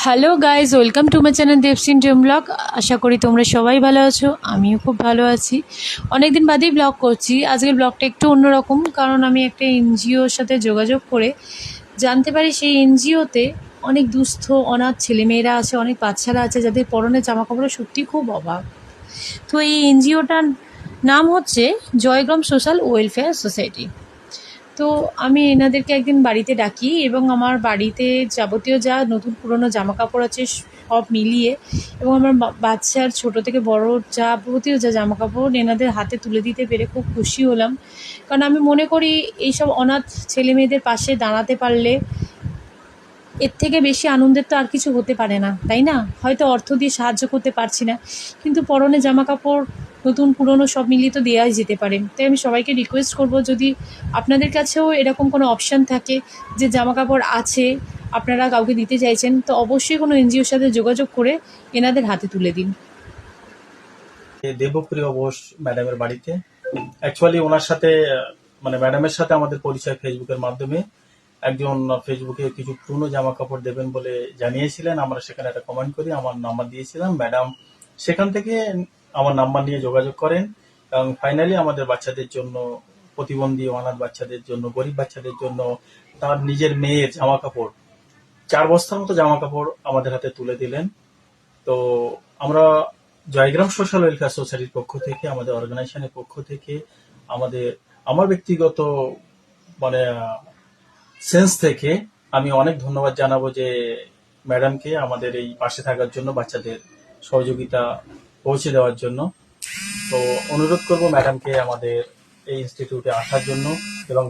Hello guys, welcome to my channel Debsin dream blog. আশা করি তোমরা সবাই ভালো আছো, আমিও খুব ভালো আছি। অনেক দিন বাদেই ব্লগ করছি। আজকের ব্লগটা একটু অন্যরকম, কারণ আমি একটা এনজিওর সাথে যোগাযোগ করে জানতে পারি সেই এনজিওতে অনেক দুস্থ অনাথ ছেলেমেয়েরা আছে, অনেক বাচ্চারা আছে যাদের পরনে জামাকাপড়ের সত্যি খুব অভাব। তো এই এনজিওটার নাম হচ্ছে জয়গ্রাম সোশ্যাল ওয়েলফেয়ার সোসাইটি। তো আমি এনাদেরকে একদিন বাড়িতে ডাকি এবং আমার বাড়িতে যাবতীয় যা নতুন পুরনো জামা কাপড় আছে সব মিলিয়ে এবং আমার বাচ্চার ছোট থেকে বড় যাবতীয় যা জামা কাপড় এনাদের হাতে তুলে দিতে পেরে খুব খুশি হলাম। কারণ আমি মনে করি এইসব অনাথ ছেলে মেয়েদের পাশে দাঁড়াতে পারলে এর থেকে বেশি আনন্দের তো আর কিছু হতে পারে না, তাই না? হয়তো অর্থ দিয়ে সাহায্য করতে পারছি না, কিন্তু পরনে জামা কাপড় নতুন পুরনো সব মিলিয়ে তো দেওয়াই যেতে পারে। তাই আমি সবাইকে রিকোয়েস্ট করব, যদি আপনাদের কাছেও এরকম কোনো অপশান থাকে যে জামা কাপড় আছে আপনারা কাউকে দিতে চাইছেন, তো অবশ্যই কোনো এনজিওর সাথে যোগাযোগ করে এনাদের হাতে তুলে দিন। দেবপ্রিয় বোস ম্যাডামের বাড়িতে অ্যাকচুয়ালি ওনার সাথে মানে ম্যাডামের সাথে আমাদের পরিচয় ফেসবুকের মাধ্যমে। একজন ফেসবুকে কিছু পুরনো জামা কাপড় দেবেন বলে জানিয়েছিলেন, আমরা সেখানে একটা কমেন্ট করি, আমার নাম্বার দিয়েছিলাম। ম্যাডাম সেখান থেকে আমার নাম্বার নিয়ে যোগাযোগ করেন এবং ফাইনালি আমাদের বাচ্চাদের জন্য, প্রতিবন্ধী অনাথ বাচ্চাদের জন্য, গরিব বাচ্চাদের জন্য তার নিজের মেয়ের জামা কাপড় 4 বস্তার মতো জামা কাপড় আমাদের হাতে তুলে দিলেন। তো আমরা জয়গ্রাম সোশ্যাল ওয়েলফেয়ার সোসাইটির পক্ষ থেকে, আমাদের অর্গানাইজেশনের পক্ষ থেকে, আমার ব্যক্তিগত মানে সেন্স থেকে আমি অনেক ধন্যবাদ জানাবো যে ম্যাডামকে আমাদের এই পাশে থাকার জন্য, বাচ্চাদের সহযোগিতা পৌঁছে দেওয়ার জন্য। তো অনুরোধ করব ম্যাডামকে আমাদের এই ইনস্টিটিউটে আসার জন্য এবং